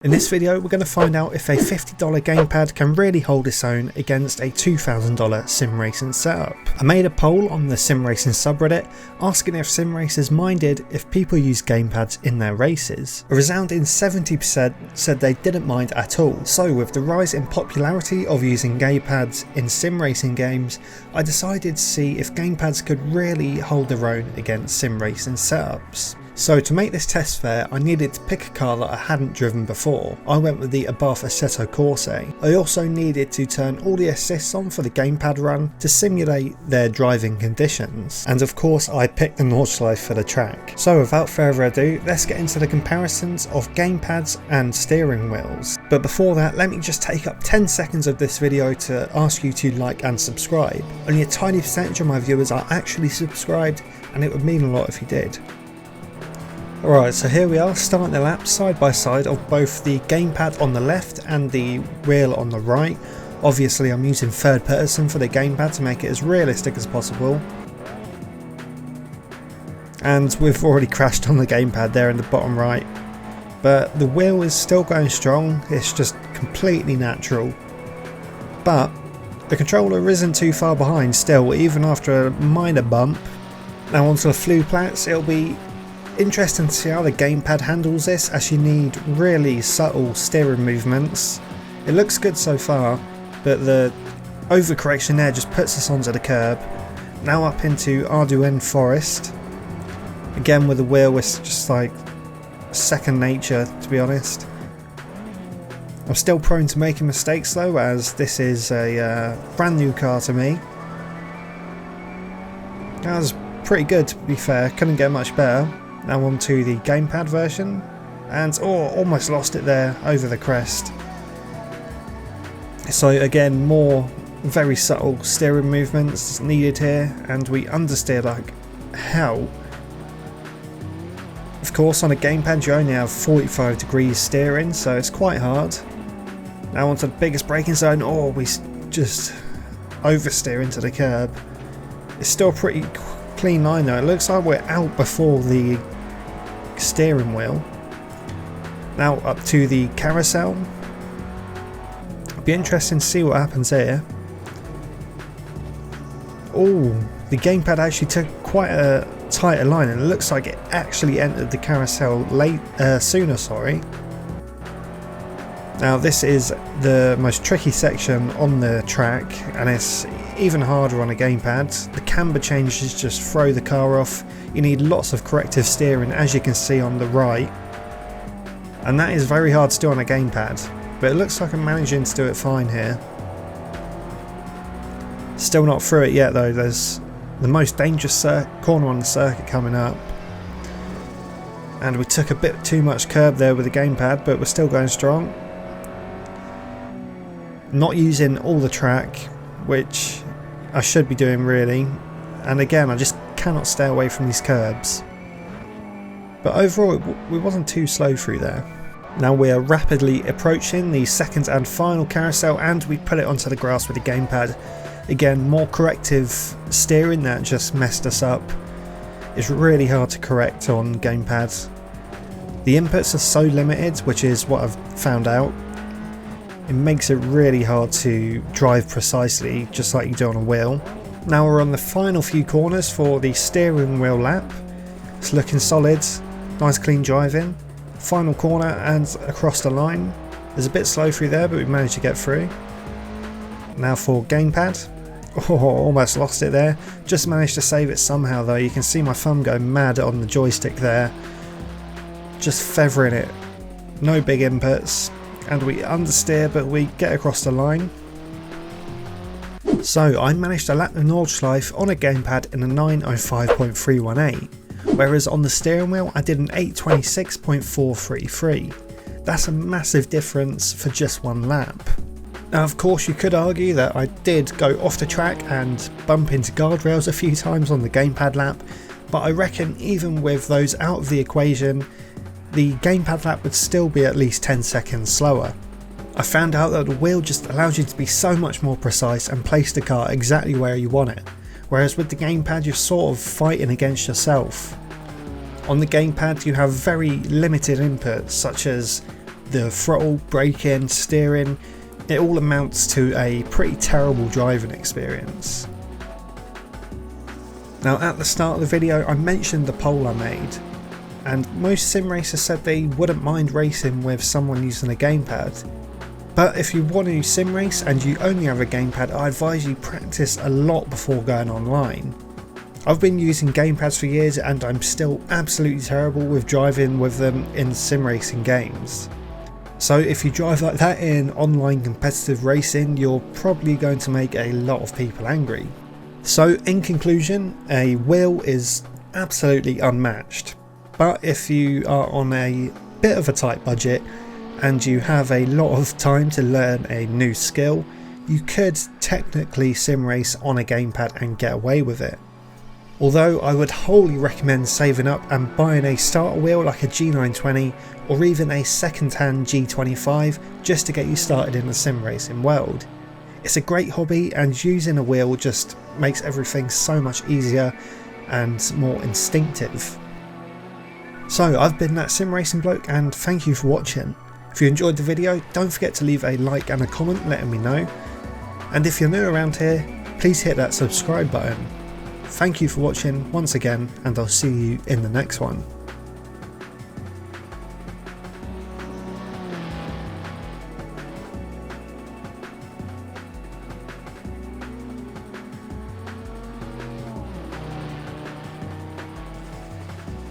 In this video we're going to find out if a $50 gamepad can really hold its own against a $2,000 sim racing setup. I made a poll on the sim racing subreddit asking if sim racers minded if people use gamepads in their races. A resounding 70% said they didn't mind at all. So with the rise in popularity of using gamepads in sim racing games, I decided to see if gamepads could really hold their own against sim racing setups. So to make this test fair, I needed to pick a car that I hadn't driven before. I went with the above Assetto Corsa. I also needed to turn all the assists on for the gamepad run to simulate their driving conditions. And of course I picked the Loadcell for the track. So without further ado, let's get into the comparisons of gamepads and steering wheels. But before that, let me just take up 10 seconds of this video to ask you to like and subscribe. Only a tiny percentage of my viewers are actually subscribed, and it would mean a lot if you did. Alright, so here we are starting the lap side by side of both the gamepad on the left and the wheel on the right. Obviously I'm using third person for the gamepad to make it as realistic as possible. And we've already crashed on the gamepad there in the bottom right. But the wheel is still going strong, it's just completely natural. But the controller isn't too far behind still, even after a minor bump. Now onto the flue plats, it'll be interesting to see how the gamepad handles this, as you need really subtle steering movements. It looks good so far, but the overcorrection there just puts us onto the curb. Now up into Arduin Forest. Again with the wheel, it's just like second nature, to be honest. I'm still prone to making mistakes though, as this is a brand new car to me. That was pretty good, to be fair, couldn't get much better. Now on to the gamepad version, and almost lost it there over the crest. So again, more very subtle steering movements needed here, and we understeer like hell. Of course on a gamepad you only have 45 degrees steering, so it's quite hard. Now onto the biggest braking zone, we just oversteer into the curb. It's still pretty clean line though, it looks like we're out before the steering wheel. Now up to the carousel. It'll be interesting to see what happens here. The gamepad actually took quite a tighter line, and it looks like it actually entered the carousel sooner. Now this is the most tricky section on the track, and it's even harder on a gamepad. The camber changes just throw the car off. You need lots of corrective steering, as you can see on the right, and that is very hard to do on a gamepad, but it looks like I'm managing to do it fine here. Still not through it yet though. There's the most dangerous corner on the circuit coming up, and we took a bit too much curb there with the gamepad, but we're still going strong. Not using all the track, which I should be doing really, and again I just cannot stay away from these curbs. But overall we wasn't too slow through there. Now we are rapidly approaching the second and final carousel, and we put it onto the grass with the gamepad. Again, more corrective steering that just messed us up. It's really hard to correct on gamepads. The inputs are so limited, which is what I've found out. It makes it really hard to drive precisely, just like you do on a wheel. Now we're on the final few corners for the steering wheel lap. It's looking solid, nice clean driving. Final corner and across the line. There's a bit slow through there, but we managed to get through. Now for gamepad. Almost lost it there. Just managed to save it somehow though. You can see my thumb go mad on the joystick there. Just feathering it. No big inputs. And we understeer, but we get across the line. So I managed to lap the Loadcell on a gamepad in a 905.318, whereas on the steering wheel I did an 826.433. That's a massive difference for just one lap. Now of course you could argue that I did go off the track and bump into guardrails a few times on the gamepad lap, but I reckon even with those out of the equation, the gamepad lap would still be at least 10 seconds slower. I found out that the wheel just allows you to be so much more precise and place the car exactly where you want it, whereas with the gamepad you're sort of fighting against yourself. On the gamepad you have very limited inputs, such as The throttle, braking, steering, it all amounts to a pretty terrible driving experience. Now at the start of the video I mentioned the poll I made, and most sim racers said they wouldn't mind racing with someone using a gamepad. But if you want to sim race and you only have a gamepad, I advise you practice a lot before going online. I've been using gamepads for years and I'm still absolutely terrible with driving with them in sim racing games. So if you drive like that in online competitive racing, you're probably going to make a lot of people angry. So in conclusion, a wheel is absolutely unmatched. But if you are on a bit of a tight budget and you have a lot of time to learn a new skill, you could technically sim race on a gamepad and get away with it. Although I would wholly recommend saving up and buying a starter wheel like a G920 or even a second-hand G25 just to get you started in the sim racing world. It's a great hobby and using a wheel just makes everything so much easier and more instinctive. So I've been that sim racing bloke and thank you for watching. If you enjoyed the video, don't forget to leave a like and a comment letting me know. And if you're new around here, please hit that subscribe button. Thank you for watching once again, and I'll see you in the next one.